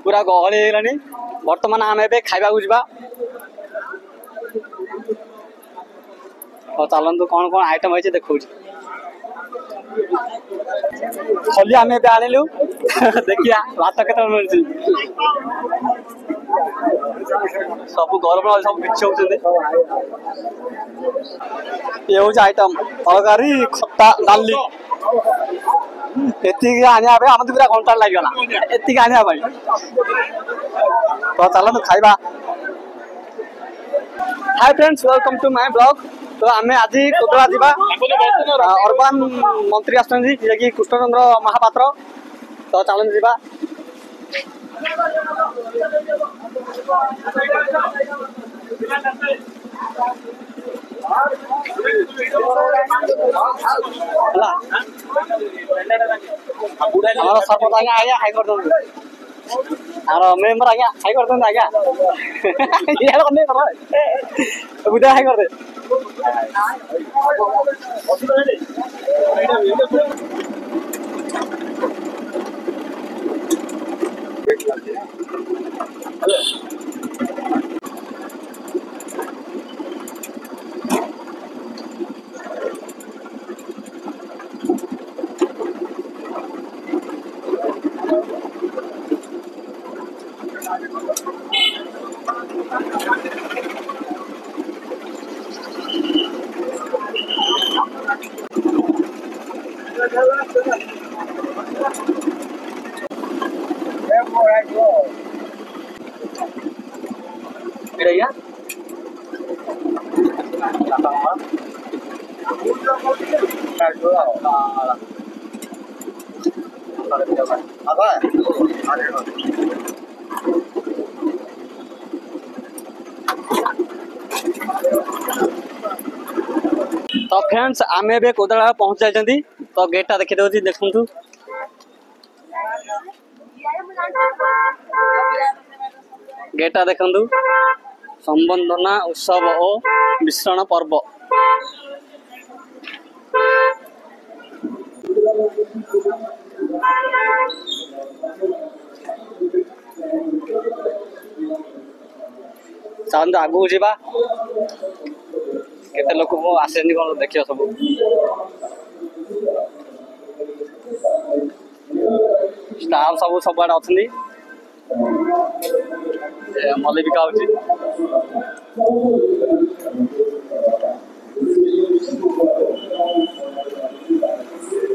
पूरा गहली होगलानी बर्तमान आम ए खाइबा जा चलतु कौन कौन आइटम है देखा खली आम ए आणिलु देखिया भात के मिलूँ सब गरम सब बिछ ये हूँ आइटम तरकारी खट्टा डाली एति आने आम तो पूरा घंटा लगेगा एति आने तो चलतु खाइबा। Hi friends welcome to my blog. तो आम आज कोदला जावा अर्बान मंत्री आसि कि कृष्णचंद्र महापात्र तो चलन जावा हमारा सरपंच आज्ञा आज्ञा हाई कर और मेम्बर आज्ञा हाई कर आज्ञा बुढ़ा हाई कर दे तो फ्रेंड्स आम ए कोदला पहुंच जाती तो गेटा देखी दे देखु गेटा देखु संबंधना उत्सव और मिश्रण पर्व चलते आगू जावा केते लोक आसे कौन देखिए सब स्टाफ सब आड़े अच्छी मल्ली बिका हो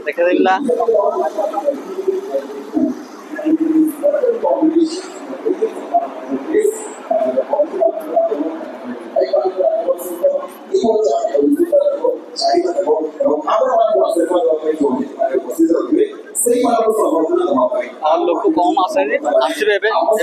देखा लोक कम आसे आसवे आरंभ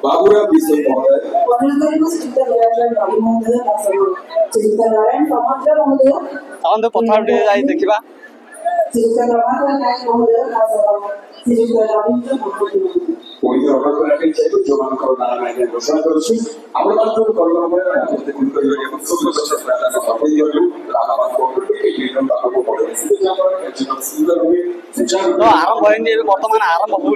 बाबूराम बिसोई महोदय देखा आरंभ बर्तमान आरंभ हो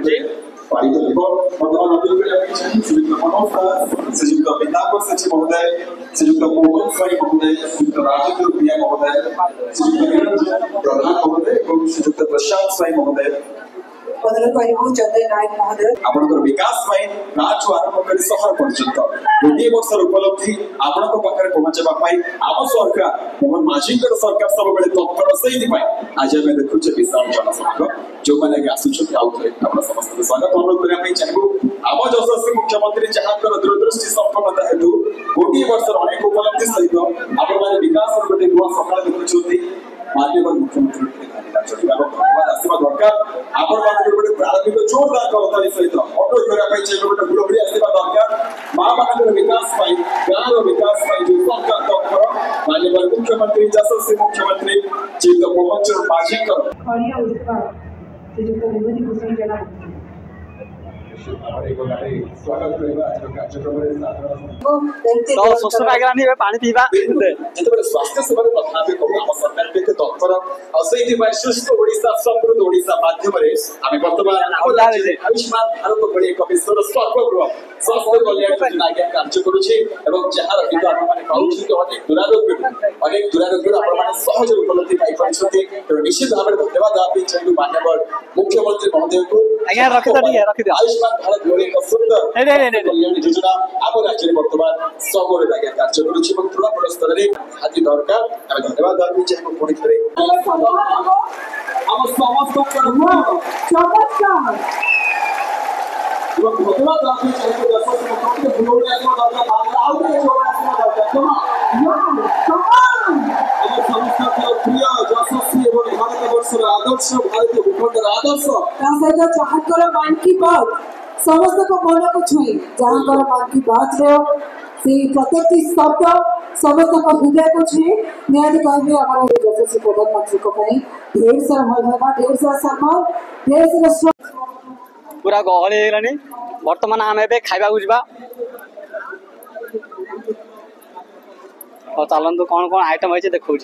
श्रीयुक्त पिताम्बर सचिव महोदय श्रीयुक्त मोहन स्वाई महोदय श्रीयुक्त राजेंद्र प्रिया महोदय श्रीयुक्त प्रधान महोदय और श्रीयुक्त प्रशांत स्वाई महोदय आपनकर विकास पाई नाच आरंभ कर सहर पर्यंत गोटे वर्षर उपलब्धि आपण पाखे पहुंचवा पाई आम सरकार मोहन माझी सरकार सब बेले तत्पर से आज आम देखुचे विशाल जनसमूह जो मैंने आसुच्छे आउ थे आप समस्त स्वागत अनुरोध करने चाहिए आम यशस्वी मुख्यमंत्री जहाँ दूरदृष्टि संपन्नता हेतु गोटे वर्षर अनेक उपलब्धि सहित आपण विकास गोटे नुआ सफल देखुं माननीय मुख्यमंत्री धन्यवाद आसवा दरकार आपण प्रारंभिक जोरदार करताली सहित अनुरोध करने चाहिए गोटे बुढ़ी आसवा दरकार माँ गाँव विकास गाँव विकास जो सरकार तौर माननीय मुख्यमंत्री यशस्वी मुख्यमंत्री श्रीयुत मोहन चरण माझी स्वागत तो सुस्त लागलानी पानी पीवा जितेबाला स्वास्थ्य सेवा कथा कहूँ आम सरकार के तत्पर और सुस्थ ओडिशा समृद्ध ओडिशा माध्यम आम बर्तमान आयुष्मान भारत भली एक विश्वर सर्वबृहत स्वास्थ्य कल्याण योजना आज्ञा कार्य करुचे जार हित अनेक दुरारोग्य आप सहज उपलब्धि पाई तेणु निश्चित भाव में धन्यवाद देवाई चाहिए माननीय मुख्यमंत्री महोदय को आयुष्मान भारत भली एक सुंदर कल्याण योजना आम राज्य में बर्तमान सबुरे आज्ञा कार्य करुचे तृणमूल स्तर में निहाती दरकार आम धन्यवाद देवाई चाहिए पुणी थे आम समस्त धन्यवाद देवाई चाहिए यशस्वी मुख्यमंत्री भूल प्रिय यशस्वी भारत वर्षर आदर्श भारतीय भूखंडर आदर्श जहाँकर मन की बात समस्त को मन को छुई जहाँकर मन की बात से प्रत्येक शब्द समस्त को हृदय को छुई निहाती कहबे आम यशस्वी प्रधानमंत्री को ढेर सारा भल ढेर सारा सम्मान ढेर सारा पूरा गहली होगलानी बर्तमान आम ए खाइबा जा और चलतु कौन कौन आइटम होती देखा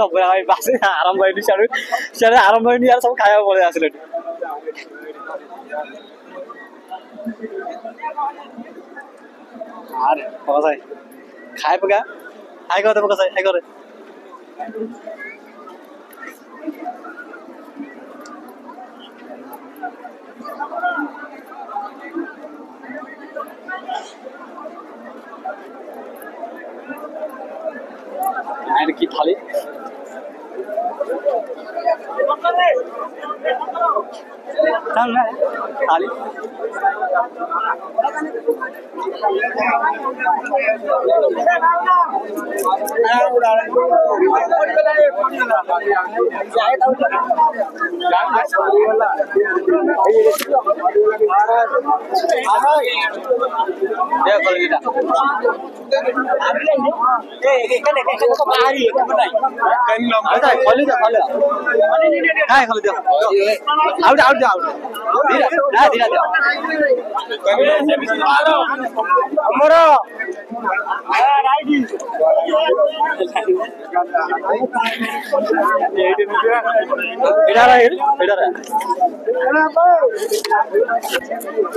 पूरा बास आरंभ होनी सियाड़े आरंभ होनी यार सब खाया पड़े आसले अरे पकाई खाए पका खाए कर पकाई खाए कर की थाली थाली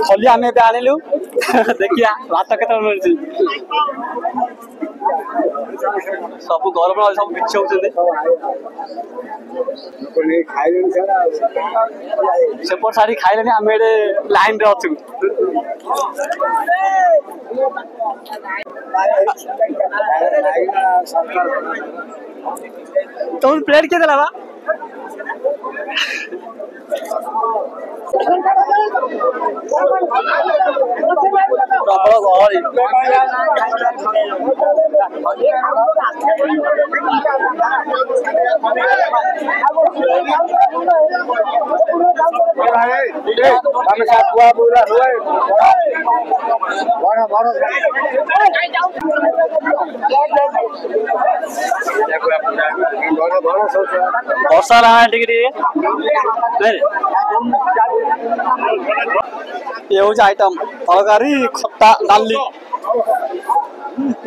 खली आम आणलु देखिया भात के मिलती सब गरम सब किसी होपट सारी खाइले आम लाइन रे अच्छु तुम प्लेट के देला बा वर्षा रहा ये हूँ आइटम तरकारी खट्टा डाली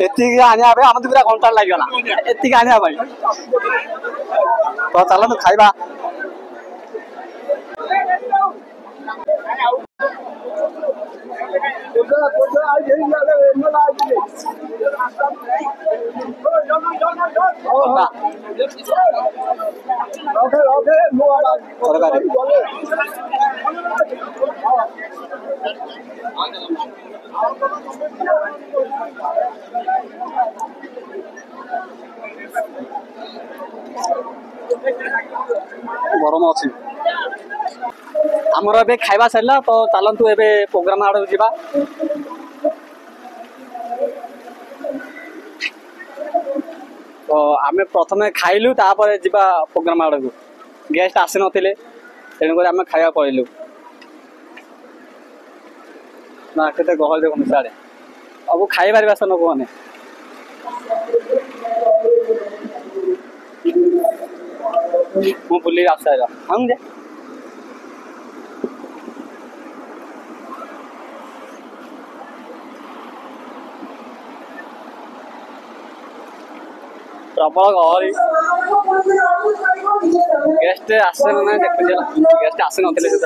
एति आने आम तो पूरा घंटा लगेगा एति आने तो चलते खाइबा गरम अच्छी आमर ए खाइबा सरला तो चलतु ए प्रोग्राम आड़ जा तो आम प्रथम खाइलु तापर जा प्रोग्राम आड़ को गेस्ट आसी नथिले तेणुक आम खाया पड़ेलु ना केते गहल देखो साड़े अब खाइबार आसन लोक मैंने मु बुली आसा हम जे प्रबल गहरी गेस्ट आसे ना देखु गेस्ट आसे नथिले से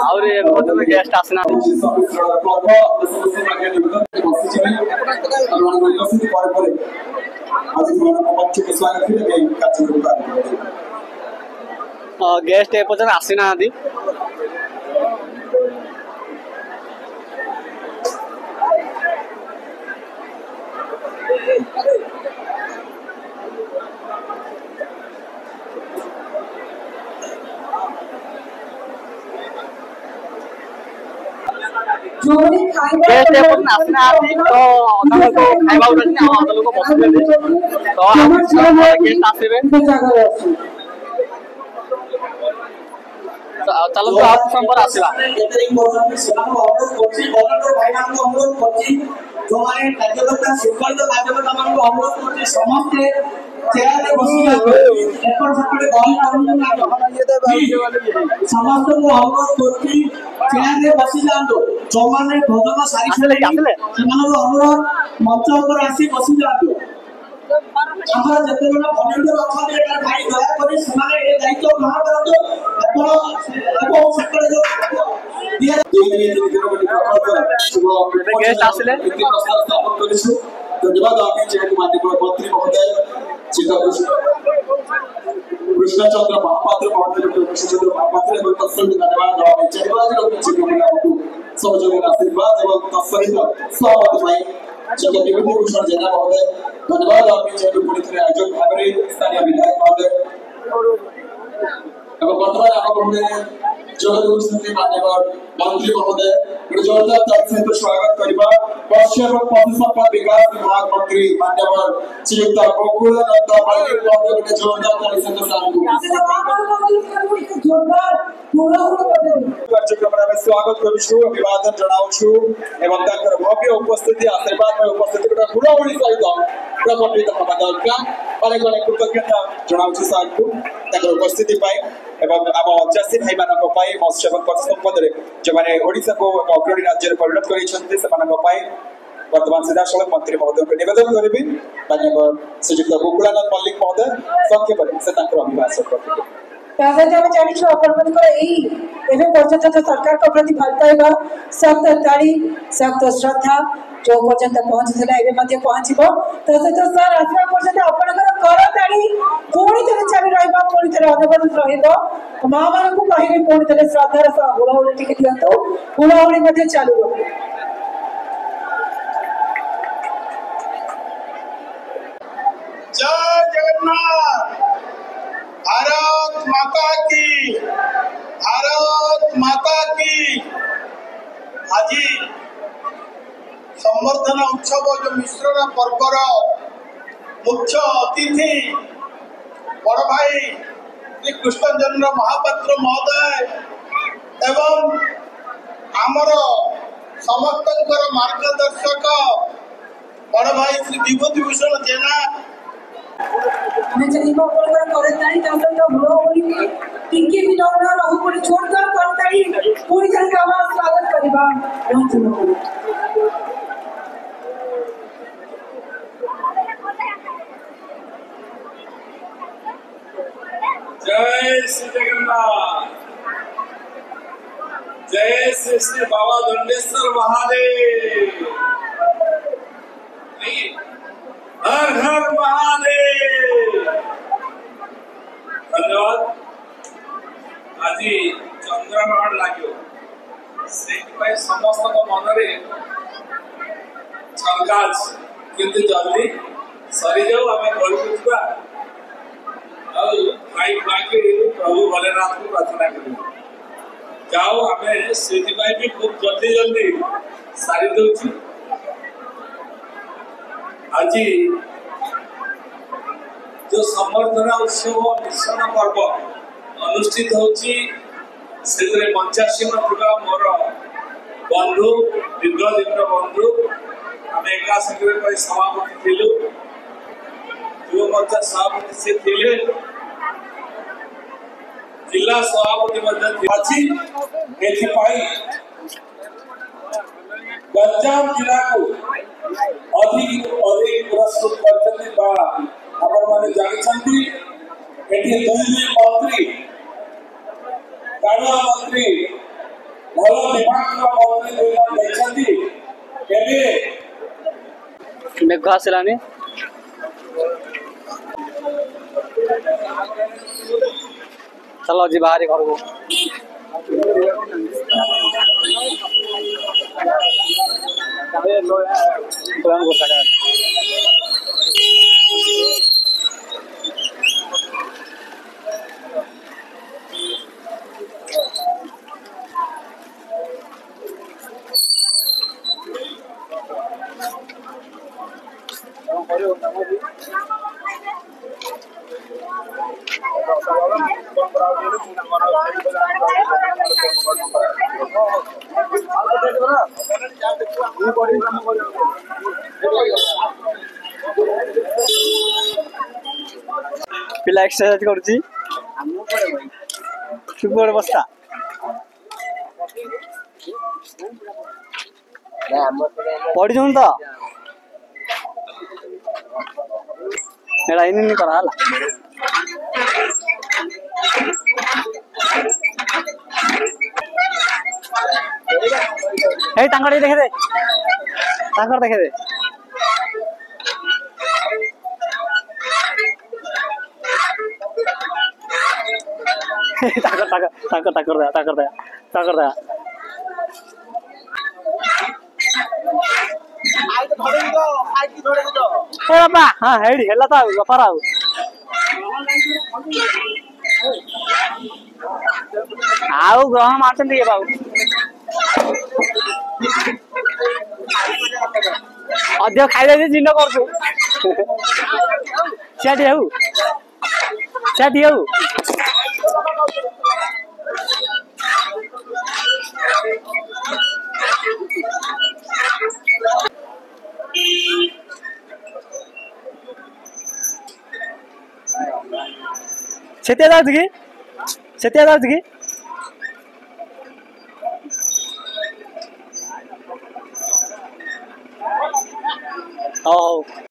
आउरे बदन गेस्ट आसे ना गेस्ट ए पर्यंत आसी ना आदि गेस्ट एपन आसना आती तो अदर को खाइबा उठनी हम अदर लोग बसबे तो हम गेस्ट आसीबे चलो तो आप संपर आसीबा केटरिंग बोर्ड सेमान अनुरोध करछि वॉलंटियर भाई मान को अनुरोध करछि जो माने कार्यकर्ता सुपरवाइजर कार्यकर्ता मान को अनुरोध करछि समस्त चेयर रे बसी एपर सेपटे गहल करूनु ना ये दे समस्त को अनुरोध करछि चेयर रे बसी जांदो जो माने भोजन सारी सेमान को अनुरोध मंच ऊपर आसी बसी जांदो हमरा जते बड़ा वॉलंटियर अछन एटा भाई दया करी सेमाने ए दायित्व ग्रहण करतो आपण सेक्टर जो गेस्ट आसिले धन्यवाद आपके चेयर माननीय मंत्री महोदय कृष्णचंद्र महापात्र महोदय कृष्णचंद्र महापात्र एवं तत्सहित धन्यवाद आपके चेयर सहयोग आशीर्वाद एवं तत्सहित सहमत भाई जगत विभूति भूषण जेना महोदय धन्यवाद आपके चेयर पुरी तरह आयोजक भाବରେ स्थानीय विधायक महोदय एवं वर्तमान आप महोदय जगत विभूति मान्यवर मंत्री महोदय जोरदार ताली सहित स्वागत करबा पश्चिम एवं पशु संपद विकास विभाग मंत्री मान्यवर श्रीयुक्त गोकुलानंद मल्लिक महोदय के जोरदार ताली सहित स्वागत करूछु अभिवादन जनाउछु एवं ताकर भव्य उपस्थिति आशीर्वाद में उपस्थिति को हुराहुरी सहित प्रकटित होबा दरकार अनेक अनेक कृतज्ञता जनाउछु सार को ताकर उपस्थिति पाई एवं आम चाषी भाई मानक पाई मत्स्य एवं पशु संपद रे जो माने ओडिसा को अग्रणी राज्य रे परिणत करिसंते सेमानक पाई वर्तमान सीधासलख मंत्री महोदय को निवेदन करिबि माननीय श्रीयुक्त गोकुलानंद मल्लिक महोदय संक्षेप से ताकर अभिभाषण करते ताजा हम जानिछु अपन एई एबे पर्यंत तो सरकार को प्रति भल पाइबा सख्त ताली सख्त श्रद्धा जो पर्यंत पहुंचला एबे मध्ये पहुंचबो तो सर आसवा पर्यंत अपन कर ताली कोणी तरे चालू रहबा कोणी तरे अनबरत रहबो मां मान को कहिबे कोणी तरे श्रद्धार सा हुलाहुली टिके दियंतो हुलाहुली मध्ये चालू रहो जय जगन्नाथ भारत माता की आज संवर्धना उत्सव जो मिश्रण पर्वर मुख्य अतिथि बड़ भाई श्री कृष्णचंद्र महापात्र महोदय एवं आमर समस्त मार्गदर्शक बड़ भाई श्री विभूति भूषण जेना हमें चलीबा पर करताई तब तो हुआ होली टिंकी भी नौना रहू पर छोड़कर करताई पूरी तरह का आवाज स्वागत करिबा जय श्री जगन्नाथ जय श्री श्री बाबा दंडेश्वर महादेव हर हर महादेव धन्यवाद आज चंद्रग्रहण लगे से समस्त मन छलकाज किंतु जल्दी सरी जाऊ आम घर को खाई खाके प्रभु भोलेनाथ को प्रार्थना कर जाओ आम से भी खूब जल्दी जल्दी सारी दौर आज जो संवर्धना उत्सव मिश्रण पर्व ଅନୁଷ୍ଠିତ ହେଉଛି ସେଥିରେ ମଞ୍ଚାସୀନ ଥିବା ମୋର ବନ୍ଧୁ ଦୀର୍ଘ ଦିନର ବନ୍ଧୁ ଆମେ ଏକା ସାଙ୍ଗରେ ପାଇଁ ସଭାପତି ଥିଲୁ ଯୁବ ମୋର୍ଚ୍ଚା ସଭାପତି ସେ ଥିଲେ जिला सभापति अच्छी गंजाम जिला को अधिक पुरस्कृत करते जानी मंत्री कानुआ मंत्री भल विभाग मंत्री मेघ आसलानी चलो जी बाहर घर को पिला एक्सरसाइज करुची सुपर बस्ता पढ़ी जाऊन तो एड़ा इन करा हला ए तांकर देखे दे तांकर देखे दे ताकर ताकर ताकर ताकर दे ताकर दे ताकर दे आई तो धरे दो आई की धरे दो ए बाबा हां हेडी हेला ता गपारा आउ ग्रहण मारचन दिए बाबू अध्य खाइले जे जिन्न करछु चाटी हौ सेते जाउछ कि